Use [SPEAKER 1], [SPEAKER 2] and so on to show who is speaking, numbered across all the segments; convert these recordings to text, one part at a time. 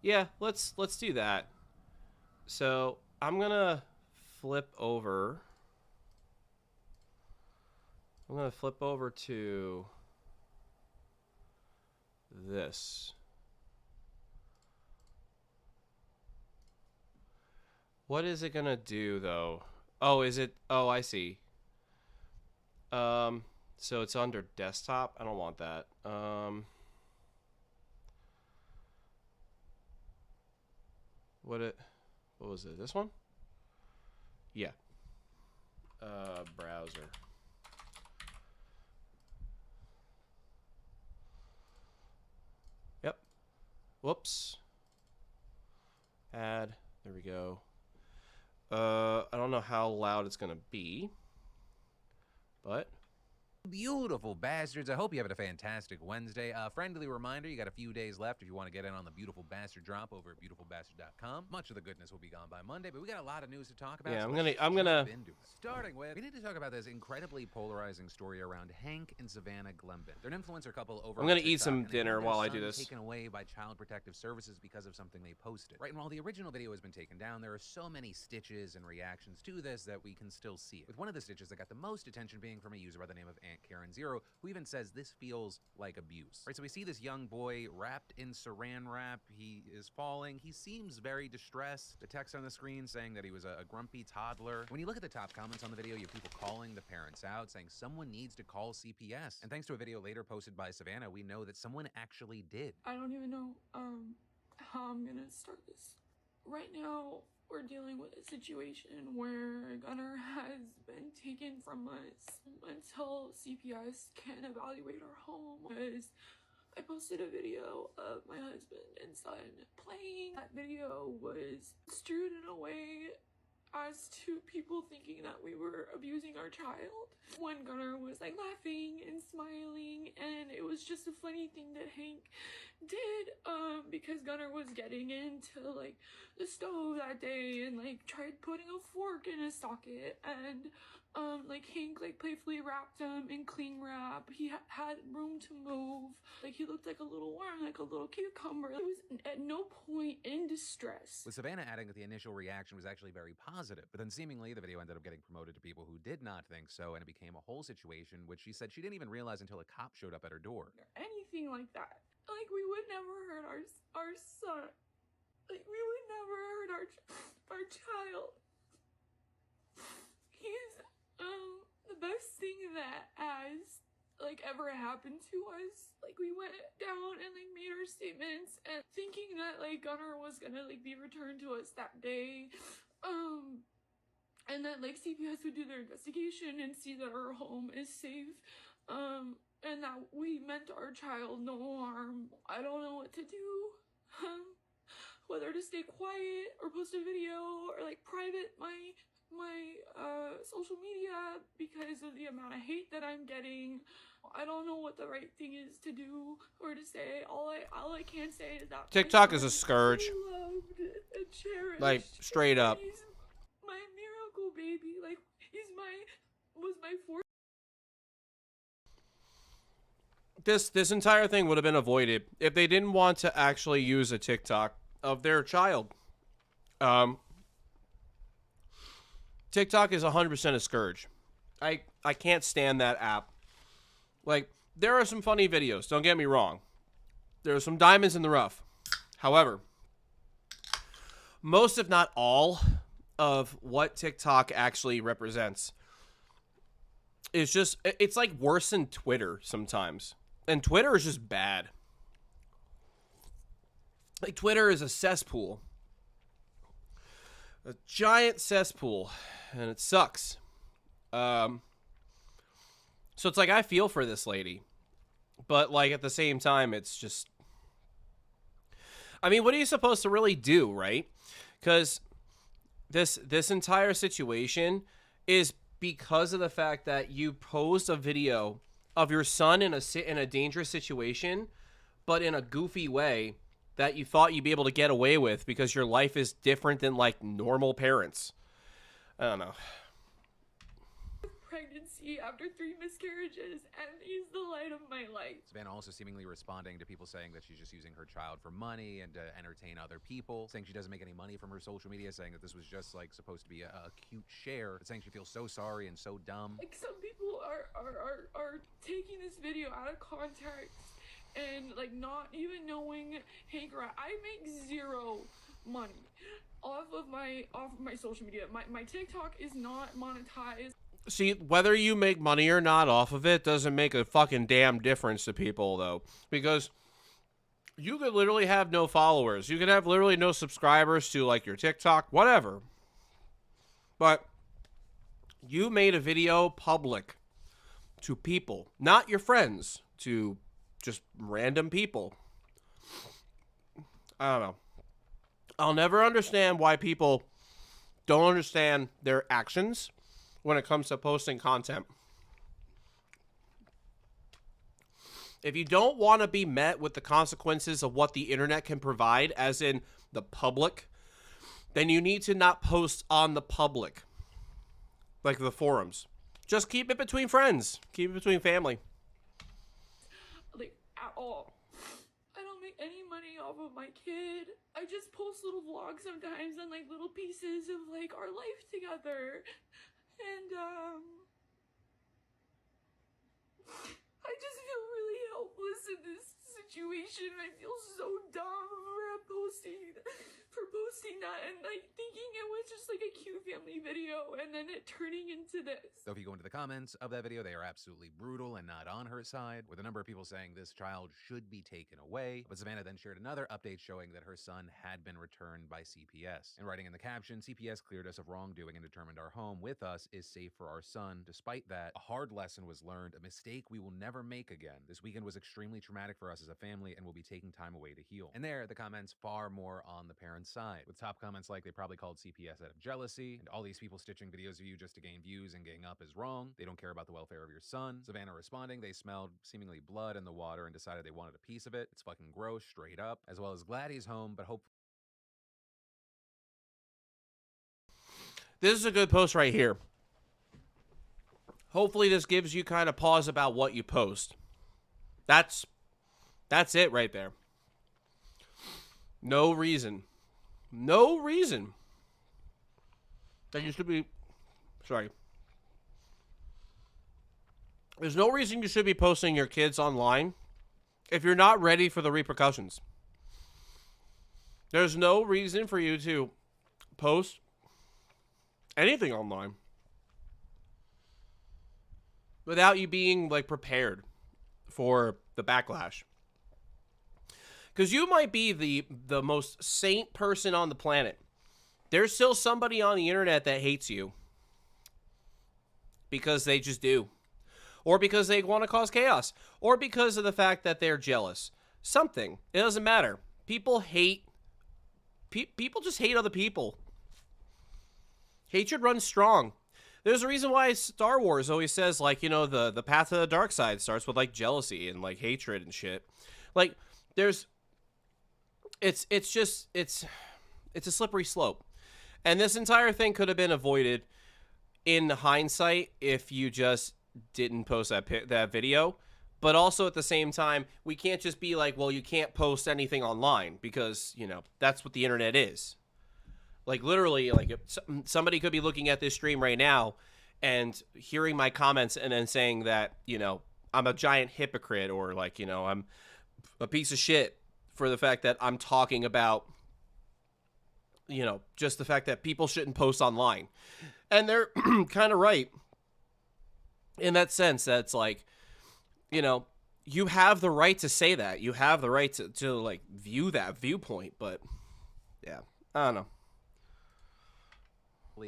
[SPEAKER 1] Yeah, let's do that. So I'm gonna flip over. I'm gonna flip over to this. What is it gonna do though? Oh, is it? Oh, I see. Um, so it's under desktop. I don't want that. What was it? This one? Yeah. Browser. Yep. Whoops. Add. There we go. I don't know how loud it's gonna be, but
[SPEAKER 2] Beautiful bastards. I hope you're having a fantastic Wednesday. Friendly reminder, you got a few days left if you want to get in on the Beautiful Bastard drop over at beautifulbastard.com. Much of the goodness will be gone by Monday, but we got a lot of news to talk about.
[SPEAKER 1] yeah,
[SPEAKER 2] so
[SPEAKER 1] I'm
[SPEAKER 2] let's
[SPEAKER 1] gonna.
[SPEAKER 2] jump into it. Starting with, we need to talk about this incredibly polarizing story around Hank and Savannah Glenben. They're an influencer couple over
[SPEAKER 1] I'm
[SPEAKER 2] on
[SPEAKER 1] gonna
[SPEAKER 2] TikTok,
[SPEAKER 1] eat some
[SPEAKER 2] and they
[SPEAKER 1] dinner
[SPEAKER 2] had their
[SPEAKER 1] while I
[SPEAKER 2] son
[SPEAKER 1] do this.
[SPEAKER 2] taken away by Child Protective Services because of something they posted. Right, and while the original video has been taken down, there are so many stitches and reactions to this that we can still see it. With one of the stitches that got the most attention being from a user by the name of Aunt Karen Zero, who even says this feels like abuse. Right, so we see this young boy wrapped in saran wrap. He is falling. He seems very distressed. The text on the screen saying that he was a grumpy toddler. When you look at the top comments on the video, you have people calling the parents out, saying someone needs to call CPS. And thanks to a video later posted by Savannah, we know that someone actually did.
[SPEAKER 3] I don't even know how I'm gonna start this. Right now, we're dealing with a situation where Gunnar has been taken from us until CPS can evaluate our home. Because I posted a video of my husband and son playing. That video was strewed in a way as to people thinking that we were abusing our child. When Gunnar was like laughing and smiling, and it was just a funny thing that Hank did, because Gunnar was getting into like the stove that day and like tried putting a fork in his socket, and like Hank like playfully wrapped him in cling wrap. He had room to move. Like he looked like a little worm, like a little cucumber. He was at no point in distress.
[SPEAKER 2] With Savannah adding that the initial reaction was actually very positive, but then seemingly the video ended up getting promoted to people who did not think so, and it became a whole situation, which she said she didn't even realize until a cop showed up at her door.
[SPEAKER 3] Or anything like that. Like we would never hurt our son. Like we would never hurt our child. He's the best thing that has like ever happened to us. Like we went down and like made our statements and thinking that like Gunnar was gonna like be returned to us that day. And that like CPS would do their investigation and see that our home is safe. And that we meant our child no harm. I don't know what to do. Whether to stay quiet or post a video or like private my social media because of the amount of hate that I'm getting. I don't know what the right thing is to do or to say. All I can say is that
[SPEAKER 1] TikTok is a scourge.
[SPEAKER 3] Loved and cherished.
[SPEAKER 1] Like straight up.
[SPEAKER 3] He's my miracle baby. Like was my fourth.
[SPEAKER 1] This entire thing would have been avoided if they didn't want to actually use a TikTok of their child. TikTok is 100% a scourge. I can't stand that app. Like, there are some funny videos, don't get me wrong. There are some diamonds in the rough. However, most if not all of what TikTok actually represents is just, it's like worse than Twitter sometimes. And Twitter is just bad. Like, Twitter is a cesspool. A giant cesspool. And it sucks. So it's like, I feel for this lady. But, like, at the same time, it's just... I mean, what are you supposed to really do, right? Because this entire situation is because of the fact that you posed a video of your son in a dangerous situation, but in a goofy way that you thought you'd be able to get away with because your life is different than, like, normal parents. I don't know.
[SPEAKER 3] pregnancy after 3 miscarriages, and he's the light of my life.
[SPEAKER 2] Savannah also seemingly responding to people saying that she's just using her child for money and to entertain other people, saying she doesn't make any money from her social media, saying that this was just like supposed to be a cute share, but saying she feels so sorry and so dumb.
[SPEAKER 3] Like, some people are taking this video out of context and like not even knowing, hey girl, I make zero money off of my social media. My TikTok is not monetized.
[SPEAKER 1] See, whether you make money or not off of it doesn't make a fucking damn difference to people, though. Because you could literally have no followers. You could have literally no subscribers to, like, your TikTok, whatever. But you made a video public to people, not your friends, to just random people. I don't know. I'll never understand why people don't understand their actions when it comes to posting content. If you don't want to be met with the consequences of what the internet can provide, as in the public, then you need to not post on the public, like the forums. Just keep it between friends. Keep it between family.
[SPEAKER 3] Like, at all. I don't make any money off of my kid. I just post little vlogs sometimes and like little pieces of like our life together. And I just feel really helpless in this situation. I feel so dumb for posting that and like thinking it was just like a cute family video and then it turning into this.
[SPEAKER 2] So if you go into the comments of that video, they are absolutely brutal and not on her side, with a number of people saying this child should be taken away. But Savannah then shared another update showing that her son had been returned by CPS. And writing in the caption, CPS cleared us of wrongdoing and determined our home with us is safe for our son. Despite that, a hard lesson was learned, a mistake we will never make again. This weekend was extremely traumatic for us as a family and will be taking time away to heal. And there, the comments far more on the parent's side, with top comments like they probably called CPS out of jealousy, and all these people stitching videos of you just to gain views and gang up is wrong. They don't care about the welfare of your son. Savannah responding, they smelled seemingly blood in the water and decided they wanted a piece of it. It's fucking gross, straight up. As well as glad he's home, but hope.
[SPEAKER 1] This is a good post right here. Hopefully this gives you kind of pause about what you post. That's it right there. No reason that you should be, sorry. There's no reason you should be posting your kids online if you're not ready for the repercussions. There's no reason for you to post anything online without you being like prepared for the backlash. Because you might be the most saint person on the planet. There's still somebody on the internet that hates you. Because they just do. Or because they want to cause chaos. Or because of the fact that they're jealous. Something. It doesn't matter. People hate. People just hate other people. Hatred runs strong. There's a reason why Star Wars always says, like, you know, the path to the dark side starts with, like, jealousy and, like, hatred and shit. Like, there's... It's a slippery slope. And this entire thing could have been avoided in hindsight if you just didn't post that video. But also at the same time, we can't just be like, well, you can't post anything online because, you know, that's what the internet is. Like, literally, like, if somebody could be looking at this stream right now and hearing my comments and then saying that, you know, I'm a giant hypocrite or, like, you know, I'm a piece of shit for the fact that I'm talking about, you know, just the fact that people shouldn't post online. And they're kind of right in that sense. That's like, you know, you have the right to say that. You have the right to like, view that viewpoint. But, yeah, I don't know.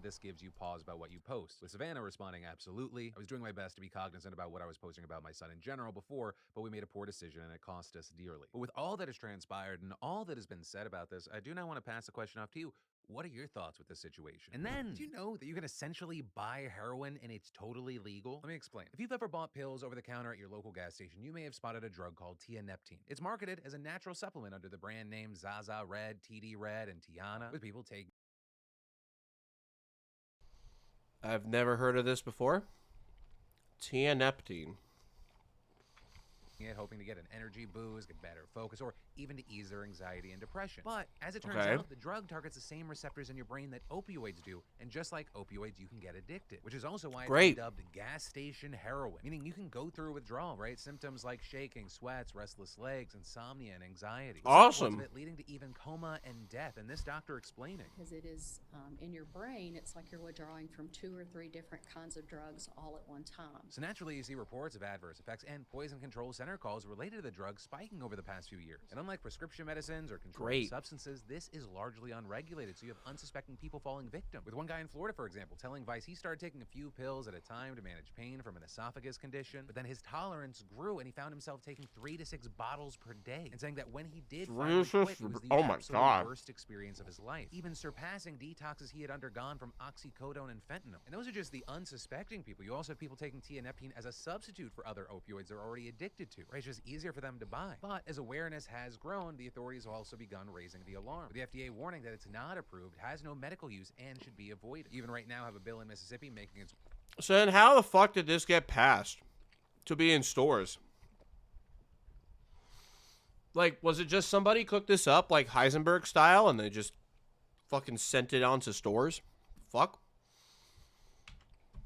[SPEAKER 2] This gives you pause about what you post. With Savannah responding, absolutely. I was doing my best to be cognizant about what I was posting about my son in general before, but we made a poor decision and it cost us dearly. But with all that has transpired and all that has been said about this, I do now want to pass the question off to you. What are your thoughts with this situation? And then, do you know that you can essentially buy heroin and it's totally legal? Let me explain. If you've ever bought pills over the counter at your local gas station, you may have spotted a drug called tianeptine. It's marketed as a natural supplement under the brand name Zaza Red, TD Red, and Tiana, with people taking.
[SPEAKER 1] I've never heard of this before. Tianeptine.
[SPEAKER 2] Hoping to get an energy boost, get better focus, or even to ease their anxiety and depression. But as it turns
[SPEAKER 1] Okay.
[SPEAKER 2] out, the drug targets the same receptors in your brain that opioids do, and just like opioids, you can get addicted, which is also why it's
[SPEAKER 1] Great.
[SPEAKER 2] been dubbed gas station heroin, meaning you can go through withdrawal, right? Symptoms like shaking, sweats, restless legs, insomnia, and anxiety. With some reports
[SPEAKER 1] Awesome.
[SPEAKER 2] of it leading to even coma and death, and this doctor explaining.
[SPEAKER 4] Because it is in your brain, it's like you're withdrawing from 2 or 3 different kinds of drugs all at one time.
[SPEAKER 2] So naturally, you see reports of adverse effects and poison control center calls related to the drug spiking over the past few years. And unlike prescription medicines or controlled
[SPEAKER 1] Great.
[SPEAKER 2] substances, this is largely unregulated, so you have unsuspecting people falling victim. With one guy in Florida, for example, telling Vice he started taking a few pills at a time to manage pain from an esophagus condition, but then his tolerance grew and he found himself taking 3 to 6 bottles per day, and saying that when he did finally quit, it was the
[SPEAKER 1] Oh my
[SPEAKER 2] absolute
[SPEAKER 1] God.
[SPEAKER 2] worst experience of his life, even surpassing detoxes he had undergone from oxycodone and fentanyl. And those are just the unsuspecting people. You also have people taking tianeptine as a substitute for other opioids they're already addicted to, right? It's just easier for them to buy. But as awareness has grown, the authorities have also begun raising the alarm, with the FDA warning that it's not approved, has no medical use, and should be avoided. Even right now have a bill in Mississippi making its
[SPEAKER 1] So then how the fuck did this get passed to be in stores? Like, was it just somebody cooked this up like Heisenberg style and they just fucking sent it onto stores? Fuck.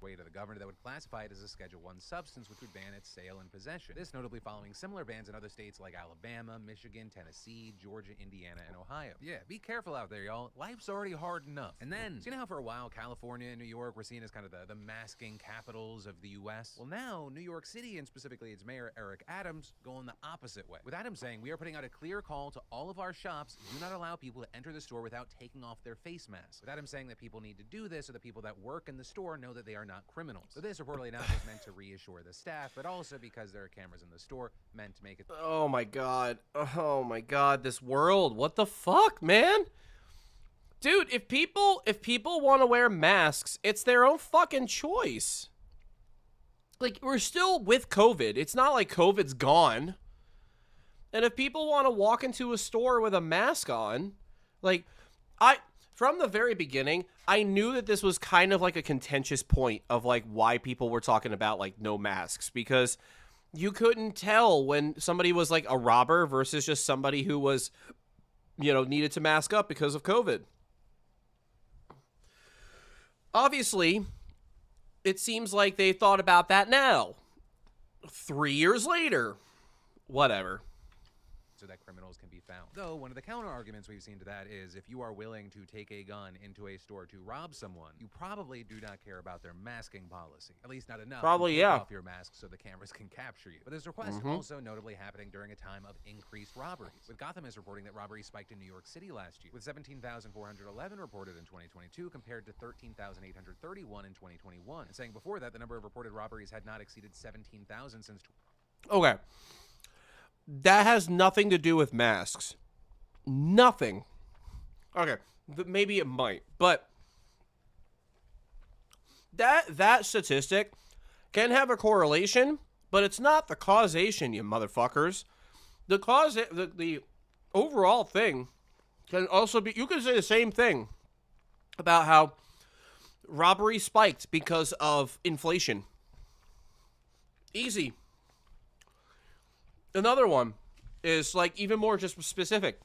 [SPEAKER 2] way to the governor that would classify it as a Schedule I substance, which would ban its sale and possession. This notably following similar bans in other states like Alabama, Michigan, Tennessee, Georgia, Indiana, and Ohio. Yeah, be careful out there, y'all. Life's already hard enough. And then, so you know how for a while California and New York were seen as kind of the masking capitals of the U.S.? Well, now New York City, and specifically its mayor Eric Adams, going the opposite way. With Adams saying, we are putting out a clear call to all of our shops, do not allow people to enter the store without taking off their face masks. With Adams saying that people need to do this so that people that work in the store know that they are not criminals. So this reportedly not just meant to reassure the staff, but also because there are cameras in the store, meant to make it...
[SPEAKER 1] Oh my god. Oh my god, this world. What the fuck, man? Dude, if people want to wear masks, it's their own fucking choice. Like, we're still with COVID. It's not like COVID's gone. And if people want to walk into a store with a mask on, like, from the very beginning, I knew that this was kind of like a contentious point of like why people were talking about like no masks, because you couldn't tell when somebody was like a robber versus just somebody who was, you know, needed to mask up because of COVID. Obviously, it seems like they thought about that now. 3 years later. Whatever.
[SPEAKER 2] so that criminals can be found. Though, one of the counter arguments we've seen to that is if you are willing to take a gun into a store to rob someone, you probably do not care about their masking policy. At least not enough.
[SPEAKER 1] Probably,
[SPEAKER 2] to take
[SPEAKER 1] yeah.
[SPEAKER 2] off your mask so the cameras can capture you. But this request also notably happening during a time of increased robberies. With Gotham is reporting that robberies spiked in New York City last year, with 17,411 reported in 2022 compared to 13,831 in 2021. And saying before that, the number of reported robberies had not exceeded 17,000 since...
[SPEAKER 1] Okay. That has nothing to do with masks. Nothing. Okay. Maybe it might, but that statistic can have a correlation, but it's not the causation, you motherfuckers. The overall thing can also be, you can say the same thing about how robbery spiked because of inflation. Easy. Another one is like even more just specific.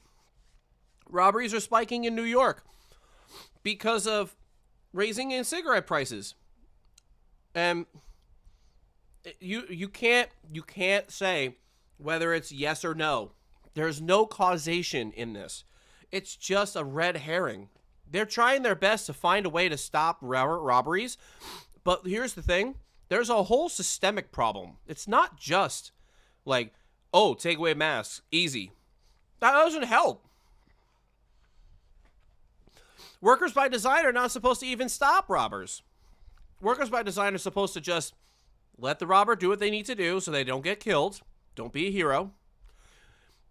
[SPEAKER 1] Robberies are spiking in New York because of raising in cigarette prices. And you can't say whether it's yes or no. There's no causation in this. It's just a red herring. They're trying their best to find a way to stop robberies, but here's the thing. There's a whole systemic problem. It's not just like, oh, take away masks, easy. That doesn't help. Workers by design are not supposed to even stop robbers. Workers by design are supposed to just let the robber do what they need to do so they don't get killed. Don't be a hero.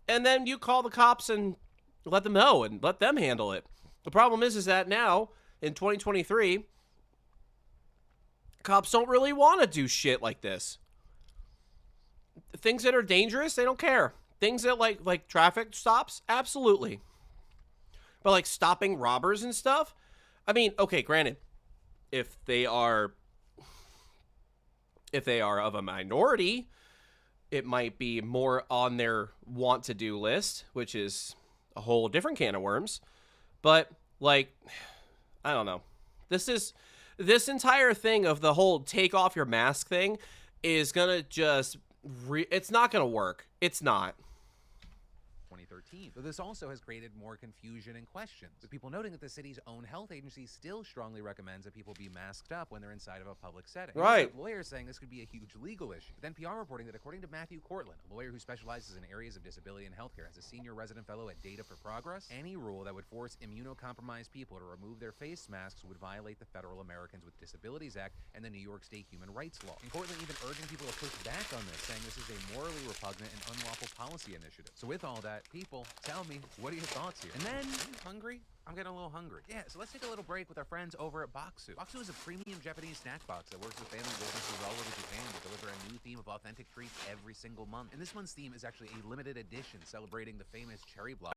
[SPEAKER 1] And then you call the cops and let them know and let them handle it. The problem is that now, in 2023, cops don't really want to do shit like this. Things that are dangerous, they don't care. Things that like traffic stops, absolutely. But like stopping robbers and stuff, I mean, okay, granted, if they are If they are of a minority, it might be more on their want to do list, which is a whole different can of worms. But like, I don't know. This entire thing of the whole take off your mask thing is gonna just it's not gonna work. It's not.
[SPEAKER 2] 2013. Though this also has created more confusion and questions, with people noting that the city's own health agency still strongly recommends that people be masked up when they're inside of a public setting.
[SPEAKER 1] Right.
[SPEAKER 2] Lawyers saying this could be a huge legal issue. Then PR reporting that according to Matthew Cortland, a lawyer who specializes in areas of disability and healthcare as a senior resident fellow at Data for Progress, any rule that would force immunocompromised people to remove their face masks would violate the Federal Americans with Disabilities Act and the New York State Human Rights Law. And Cortland even urging people to push back on this, saying this is a morally repugnant and unlawful policy initiative. So with all that, people, tell me, what are your thoughts here? And then, hungry? I'm getting a little hungry. Yeah, so let's take a little break with our friends over at Boxu. Boxu is a premium Japanese snack box that works with family businesses all over Japan to deliver a new theme of authentic treats every single month. And this month's theme is actually a limited edition celebrating the famous cherry blossom.